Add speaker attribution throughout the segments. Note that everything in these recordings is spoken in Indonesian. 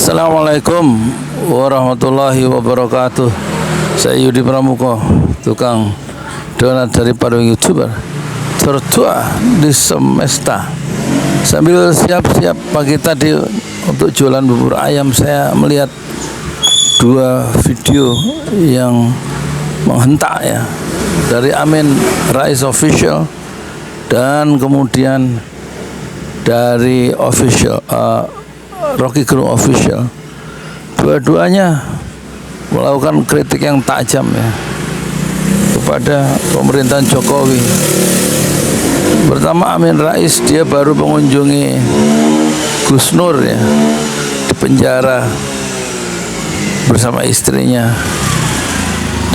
Speaker 1: Assalamualaikum warahmatullahi wabarakatuh. Saya Yudi Pramuko, tukang donat dari para YouTuber tertua di semesta. Sambil siap-siap pagi tadi untuk jualan bubur ayam, saya melihat dua video yang menghentak ya, dari Amin Rais Official dan kemudian dari official Rocky Gerung Official. Dua-duanya melakukan kritik yang tajam ya kepada pemerintahan Jokowi. Pertama, Amin Rais, dia baru mengunjungi Gus Nur ya, di penjara bersama istrinya,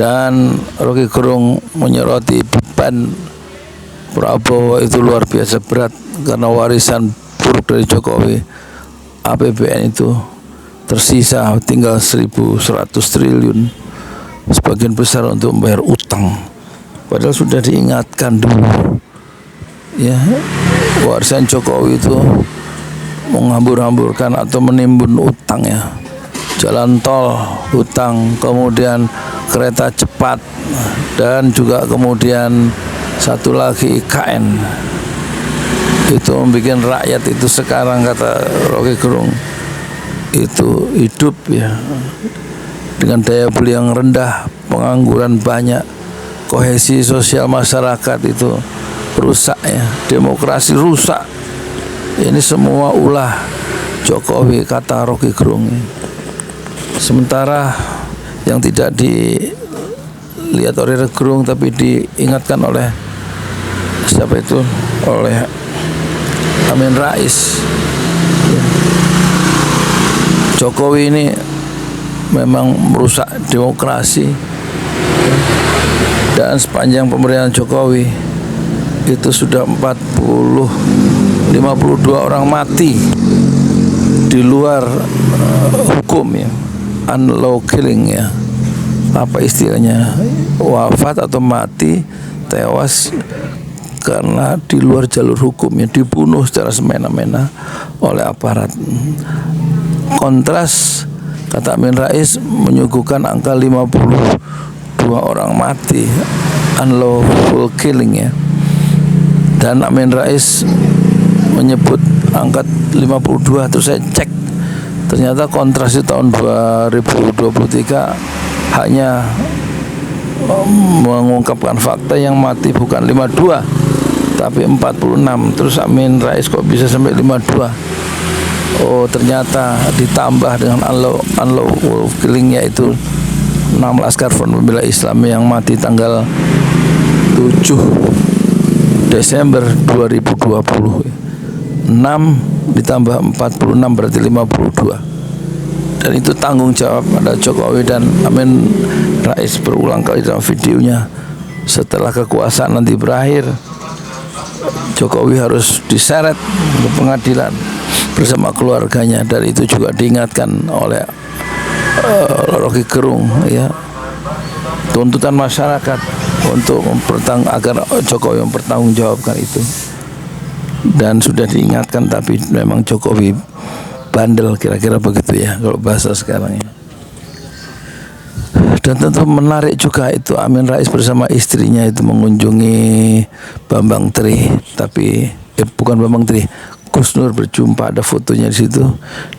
Speaker 1: dan Rocky Gerung menyoroti beban Prabowo itu luar biasa berat karena warisan buruk dari Jokowi. APBN itu tersisa tinggal 1.100 triliun, sebagian besar untuk membayar utang, padahal sudah diingatkan dulu ya, warisan Jokowi itu menghambur-hamburkan atau menimbun utang ya, jalan tol utang, kemudian kereta cepat, dan juga kemudian satu lagi IKN. Itu membuat rakyat itu sekarang, kata Rocky Gerung, itu hidup ya dengan daya beli yang rendah, pengangguran banyak, kohesi sosial masyarakat itu rusak ya, demokrasi rusak. Ini semua ulah Jokowi, kata Rocky Gerung. Sementara yang tidak dilihat oleh Rocky Gerung tapi diingatkan oleh siapa itu, oleh Amin Rais. Jokowi ini memang merusak demokrasi, dan sepanjang pemerintahan Jokowi itu sudah 52 orang mati di luar hukum ya, unlaw killing ya, apa istilahnya, wafat atau mati, tewas karena di luar jalur hukumnya, dibunuh secara semena-mena oleh aparat. Kontras, kata Amin Rais, menyuguhkan angka 52 orang mati, unlawful killing ya, dan Amin Rais menyebut angka 52. Terus saya cek, ternyata kontras di tahun 2023 hanya mengungkapkan fakta yang mati bukan 52 tapi 46. Terus Amin Rais kok bisa sampai 52? Oh, ternyata ditambah dengan unlawful killing, yaitu 6 laskar Front Pembela Islam yang mati tanggal 7 Desember 2020. 6 ditambah 46 berarti 52. Dan itu tanggung jawab pada Jokowi dan Amin Rais berulang kali dalam videonya. Setelah kekuasaan nanti berakhir, Jokowi harus diseret ke pengadilan bersama keluarganya, dan itu juga diingatkan oleh Rocky Gerung ya. Tuntutan masyarakat untuk agar Jokowi mempertanggungjawabkan itu, dan sudah diingatkan, tapi memang Jokowi bandel, kira-kira begitu ya kalau bahasa sekarang ya. Dan tentu menarik juga itu Amin Rais bersama istrinya itu mengunjungi Bambang Tri, tapi bukan Bambang Tri, Gus Nur berjumpa, ada fotonya di situ,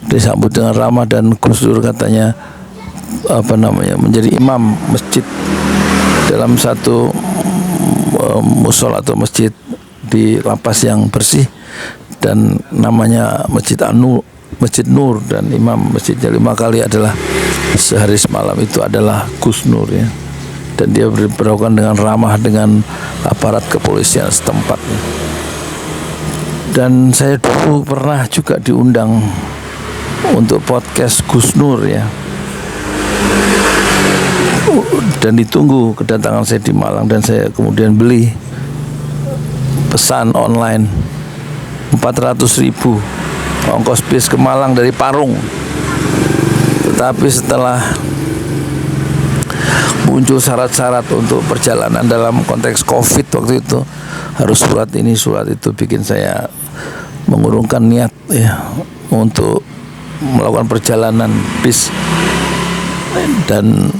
Speaker 1: disambut dengan ramah, dan Gus Nur katanya menjadi imam masjid dalam satu musola atau masjid di lapas yang bersih, dan namanya Masjid Nur, dan imam masjidnya 5 kali adalah sehari semalam itu adalah Gus Nur ya, dan dia berperlakuan dengan ramah dengan aparat kepolisian setempat. Dan saya dulu pernah juga diundang untuk podcast Gus Nur ya, dan ditunggu kedatangan saya di Malang, dan saya kemudian beli pesan online 400.000 ongkos bis ke Malang dari Parung. Tetapi setelah muncul syarat-syarat untuk perjalanan dalam konteks COVID waktu itu, harus surat ini surat itu, bikin saya mengurungkan niat ya untuk melakukan perjalanan bis dan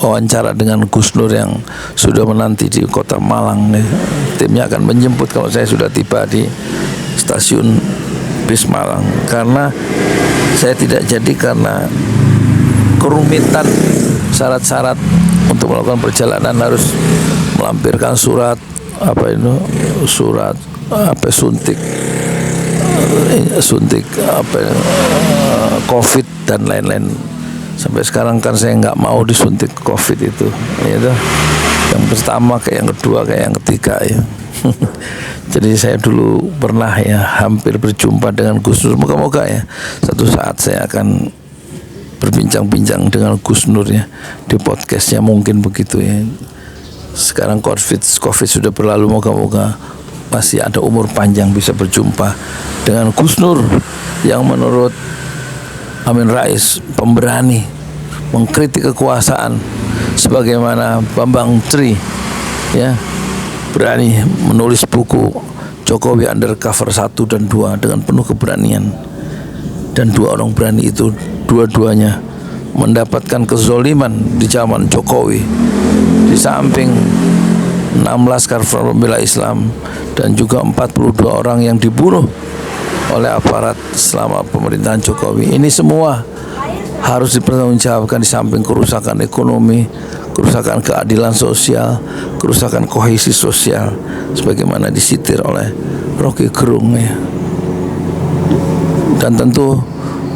Speaker 1: wawancara dengan Gus Nur yang sudah menanti di kota Malang. Timnya akan menjemput kalau saya sudah tiba di stasiun bis Malang, karena saya tidak jadi karena kerumitan syarat-syarat untuk melakukan perjalanan, harus melampirkan surat suntik COVID dan lain-lain. Sampai sekarang kan saya nggak mau disuntik COVID itu, ya, yang pertama kayak yang kedua kayak yang ketiga ya. Jadi saya dulu pernah ya hampir berjumpa dengan Gus Nur. Moga-moga ya satu saat saya akan berbincang-bincang dengan Gus Nur ya di podcastnya, mungkin begitu ya. Sekarang COVID sudah berlalu, moga-moga masih ada umur panjang bisa berjumpa dengan Gus Nur yang menurut Amin Rais pemberani, mengkritik kekuasaan, sebagaimana Bambang Tri ya berani menulis buku Jokowi Undercover 1 dan 2 dengan penuh keberanian. Dan dua orang berani itu dua-duanya mendapatkan kezoliman di zaman Jokowi. Di samping 16 laskar pembela Islam dan juga 42 orang yang dibunuh oleh aparat selama pemerintahan Jokowi. Ini semua harus dipertanggungjawabkan, di samping kerusakan ekonomi, kerusakan keadilan sosial, kerusakan kohesi sosial, sebagaimana disitir oleh Rocky Gerung ya. Dan tentu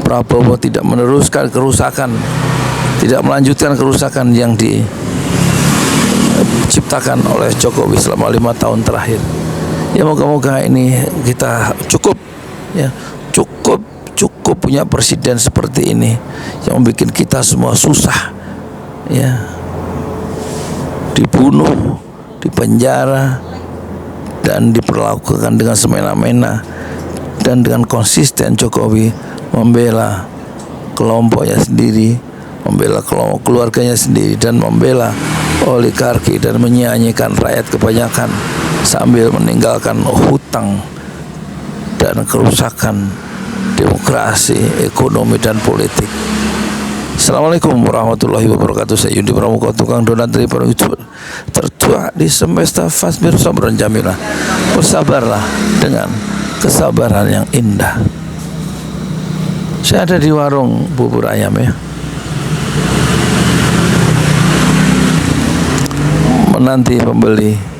Speaker 1: Prabowo tidak meneruskan kerusakan, tidak melanjutkan kerusakan yang diciptakan oleh Jokowi selama 5 tahun terakhir. Ya moga-moga ini kita cukup punya presiden seperti ini yang membuat kita semua susah ya, dibunuh, dipenjara, dan diperlakukan dengan semena-mena. Dan dengan konsisten Jokowi membela kelompoknya sendiri, membela keluarganya sendiri, dan membela oligarki, dan menyia-nyiakan rakyat kebanyakan sambil meninggalkan hutang dan kerusakan demokrasi, ekonomi, dan politik. Assalamualaikum warahmatullahi wabarakatuh. Saya Yudi Pramuka, tukang donat dari Purworejo, tertua di semesta. Fasbir sabran jamilah, bersabarlah dengan kesabaran yang indah. Saya ada di warung bubur ayam ya, menanti pembeli.